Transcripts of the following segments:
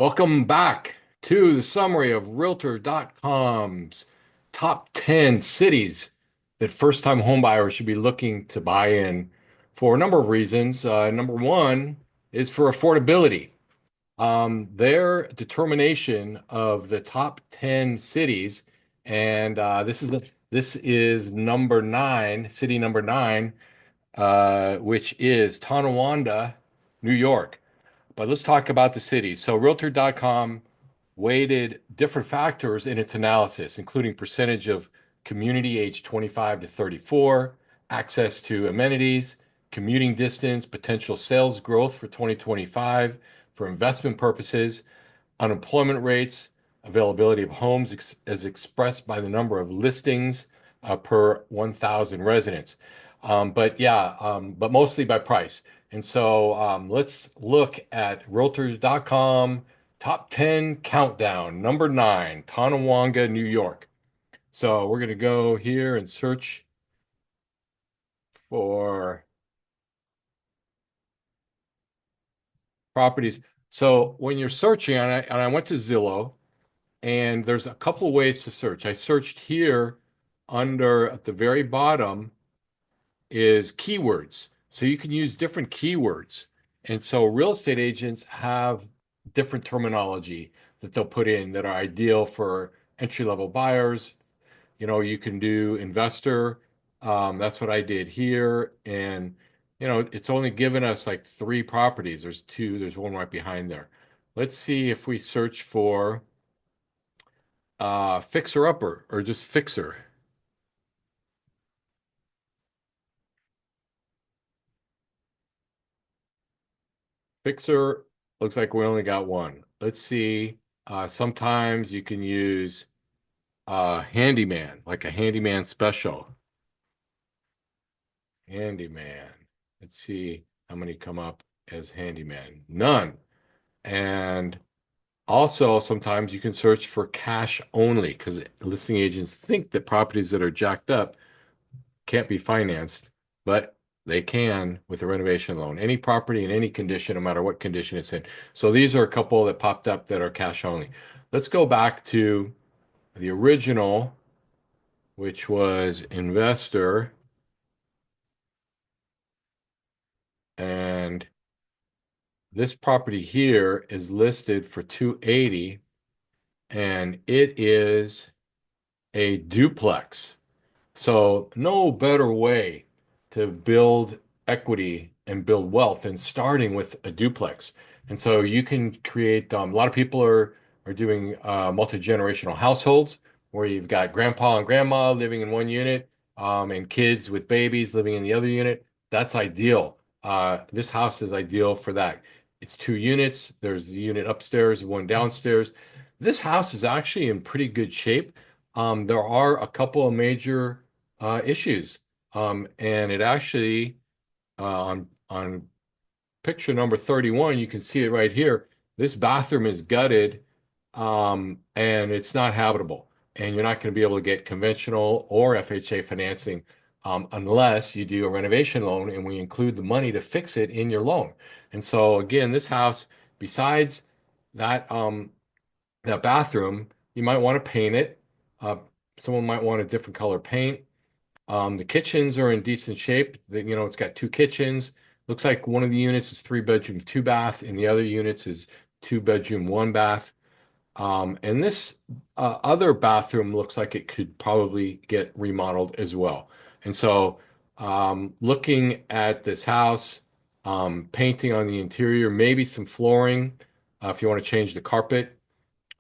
Welcome back to the summary of Realtor.com's top 10 cities that first-time homebuyers should be looking to buy in for a number of reasons. Number one is for affordability. Their determination of the top 10 cities, and this is number nine, city number nine, which is Tonawanda, New York. But let's talk about the cities. So Realtor.com weighted different factors in its analysis, including percentage of community age 25 to 34, access to amenities, commuting distance, potential sales growth for 2025 for investment purposes, unemployment rates, availability of homes as expressed by the number of listings per 1,000 residents. But mostly by price. And so let's look at Realtors.com top 10 countdown. Number nine, Tonawanda, New York. So we're going to go here and search for properties. So when you're searching, and I went to Zillow, and there's a couple ways to search. I searched here under at the very bottom is keywords. So you can use different keywords. And so real estate agents have different terminology that they'll put in that are ideal for entry-level buyers. You know, you can do investor. That's what I did here. And, it's only given us like three properties. There's two, there's one right behind there. Let's see if we search for fixer upper or just fixer. Fixer looks like we only got one. Let's see. Sometimes you can use handyman, like a handyman special. Handyman. Let's see how many come up as handyman. None. And also, sometimes you can search for cash only because listing agents think that properties that are jacked up can't be financed, but they can with a renovation loan. Any property in any condition, no matter what condition it's in. So these are a couple that popped up that are cash only. Let's go back to the original, which was investor, and this property here is listed for 280, and it is a duplex. So, no better way to build equity and build wealth than starting with a duplex. And so you can create, a lot of people are doing multi-generational households where you've got grandpa and grandma living in one unit, and kids with babies living in the other unit. That's ideal. This house is ideal for that. It's two units. There's the unit upstairs, one downstairs. This house is actually in pretty good shape. There are a couple of major issues. And it actually on picture number 31, you can see it right here. This bathroom is gutted, and it's not habitable. And you're not going to be able to get conventional or FHA financing unless you do a renovation loan, and we include the money to fix it in your loan. And so again, this house, besides that that bathroom, you might want to paint it. Uh, Someone might want a different color paint. The kitchens are in decent shape. It's got two kitchens. Looks like one of the units is three bedroom, two bath, and the other units is two bedroom, one bath. And this other bathroom looks like it could probably get remodeled as well. And so, looking at this house, painting on the interior, maybe some flooring, if you want to change the carpet,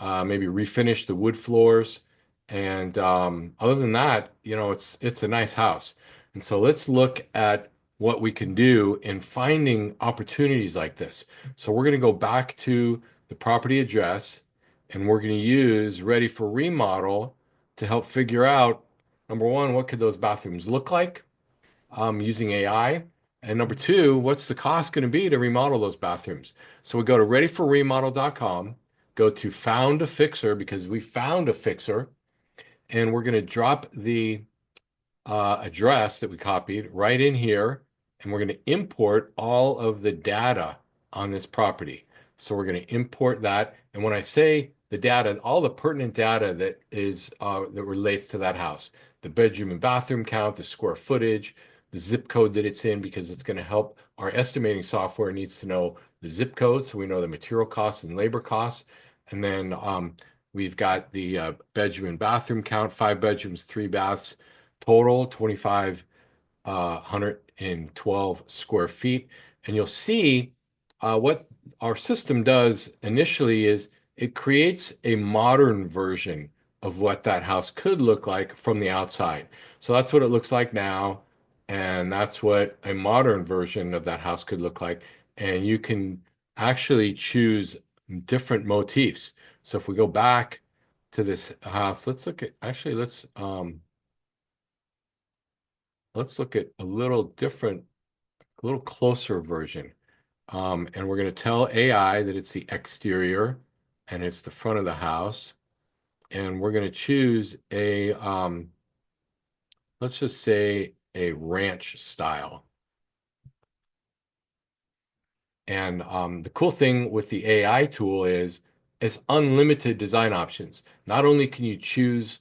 maybe refinish the wood floors. And other than that, it's a nice house. And so let's look at what we can do in finding opportunities like this. So we're going to go back to the property address, and we're going to use Ready for Remodel to help figure out, number one, what could those bathrooms look like using AI? And number two, what's the cost going to be to remodel those bathrooms? So we go to readyforremodel.com, go to found a fixer because we found a fixer, and we're going to drop the address that we copied right in here, and we're going to import all of the data on this property. So we're going to import that. And when I say the data, all the pertinent data that is that relates to that house, the bedroom and bathroom count, the square footage, the zip code that it's in, because it's going to help our estimating software needs to know the zip code, so we know the material costs and labor costs. And then we've got the bedroom and bathroom count, 5 bedrooms, 3 baths, total 2,512 square feet. And you'll see what our system does initially is it creates a modern version of what that house could look like from the outside. So that's what it looks like now. And that's what a modern version of that house could look like. And you can actually choose different motifs. So if we go back to this house, let's look at, actually, let's look at a little different, a little closer version. And we're going to tell AI that it's the exterior and it's the front of the house. And we're going to choose let's just say a ranch style. And the cool thing with the AI tool is it's unlimited design options. Not only can you choose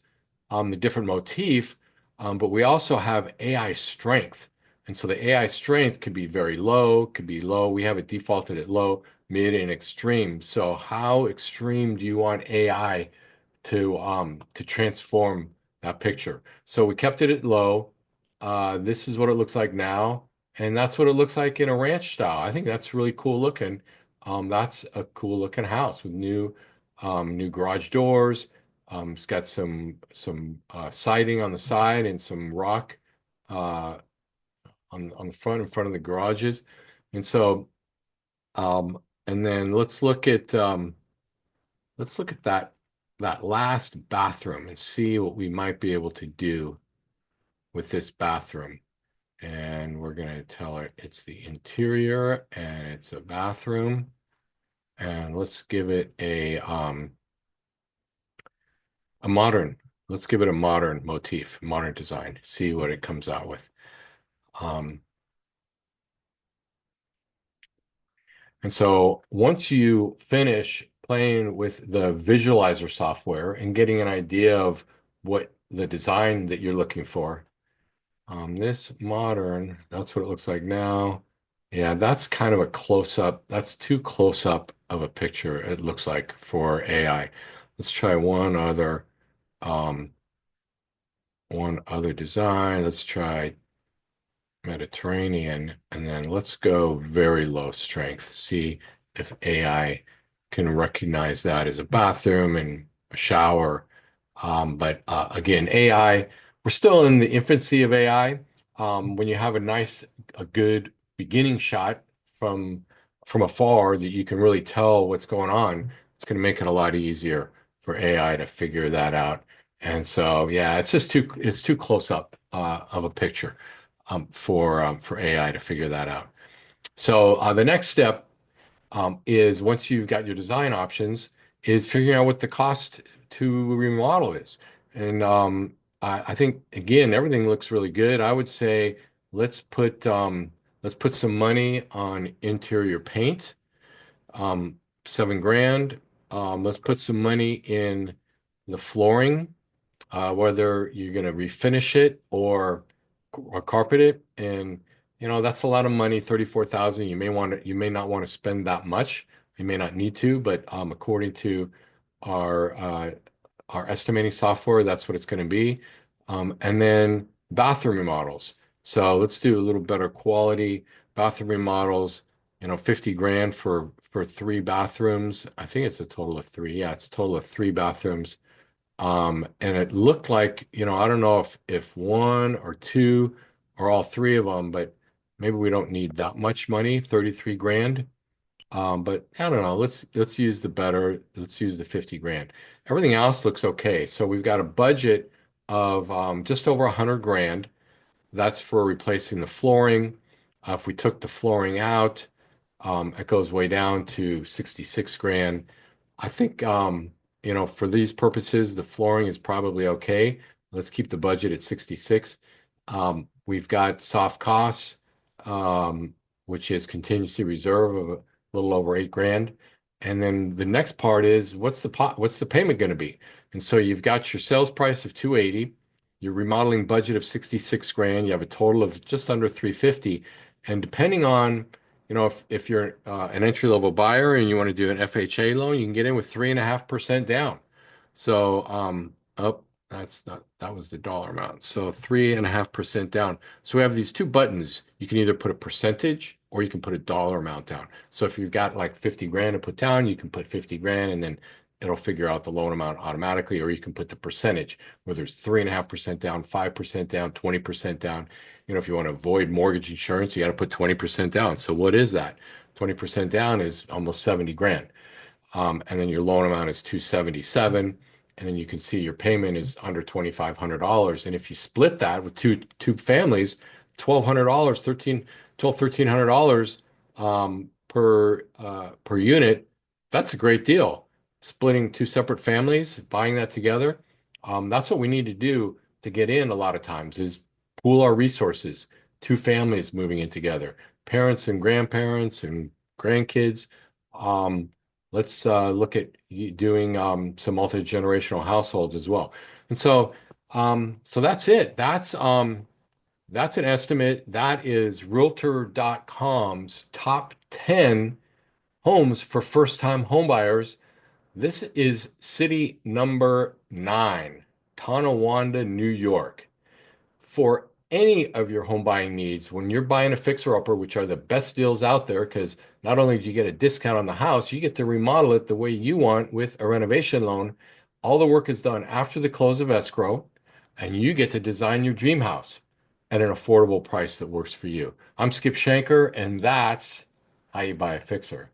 the different motif, but we also have AI strength. And so the AI strength could be very low, could be low. We have it defaulted at low, mid, and extreme. So how extreme do you want AI to transform that picture? So we kept it at low. This is what it looks like now. And that's what it looks like in a ranch style. I think that's really cool looking. That's a cool looking house with new garage doors. It's got some siding on the side and some rock uh, on the front in front of the garages. And so and then let's look at that last bathroom and see what we might be able to do with this bathroom. And we're going to tell it it's the interior and it's a bathroom. And let's give it a modern, let's give it a modern motif, modern design, see what it comes out with. Um, and so once you finish playing with the visualizer software and getting an idea of what the design that you're looking for, this modern, that's what it looks like now. Yeah, that's kind of a close-up. That's too close-up of a picture, it looks like, for AI. Let's try um, one other design. Let's try Mediterranean, and then let's go very low strength. See if AI can recognize that as a bathroom and a shower. But again, AI, we're still in the infancy of AI. When you have a good beginning shot from from afar that you can really tell what's going on, it's going to make it a lot easier for AI to figure that out. And so, yeah, it's too close up of a picture for AI to figure that out. So the next step is once you've got your design options, is figuring out what the cost to remodel is. And I think again, everything looks really good. I would say let's put um, let's put some money on interior paint, 7 grand. Let's put some money in the flooring, whether you're going to refinish it or carpet it. And that's a lot of money, 34,000. You may not want to spend that much. You may not need to, but according to our uh, our estimating software, that's what it's going to be. And then bathroom remodels. So let's do a little better quality bathroom remodels. 50 grand for 3 bathrooms. I think it's a total of three. Yeah, it's a total of 3 bathrooms. And it looked like, I don't know if one or two or all three of them, but maybe we don't need that much money, 33 grand. But I don't know. Let's use the 50 grand. Everything else looks okay. So we've got a budget of just over 100 grand. That's for replacing the flooring. If we took the flooring out, it goes way down to 66 grand. I think, for these purposes, the flooring is probably okay. Let's keep the budget at 66. We've got soft costs, which is contingency reserve of a little over 8 grand. And then the next part is what's the payment going to be? And so you've got your sales price of 280, your remodeling budget of 66 grand, you have a total of just under 350. And depending on, if you're an entry-level buyer and you want to do an FHA loan, you can get in with 3.5% down. So, oh, that was the dollar amount. So 3.5% down. So we have these two buttons. You can either put a percentage or you can put a dollar amount down. So if you've got like 50 grand to put down, you can put 50 grand and then it'll figure out the loan amount automatically, or you can put the percentage, whether it's 3.5% down, 5% down, 20% down. If you want to avoid mortgage insurance, you got to put 20% down. So what is that? 20% down is almost 70 grand. And then your loan amount is 277, and then you can see your payment is under $2,500. And if you split that with two families, $1,200, 1,300 dollars per unit, that's a great deal. Splitting two separate families, buying that together, that's what we need to do to get in a lot of times is pool our resources. Two families moving in together, parents and grandparents and grandkids. Um, Let's look at doing some multi-generational households as well. And so that's it. That's an estimate. That is Realtor.com's top 10 homes for first-time homebuyers. This is city number 9, Tonawanda, New York. For any of your home buying needs, when you're buying a fixer-upper, which are the best deals out there, because not only do you get a discount on the house, you get to remodel it the way you want with a renovation loan. All the work is done after the close of escrow, and you get to design your dream house at an affordable price that works for you. I'm Skip Shanker, and that's how you buy a fixer.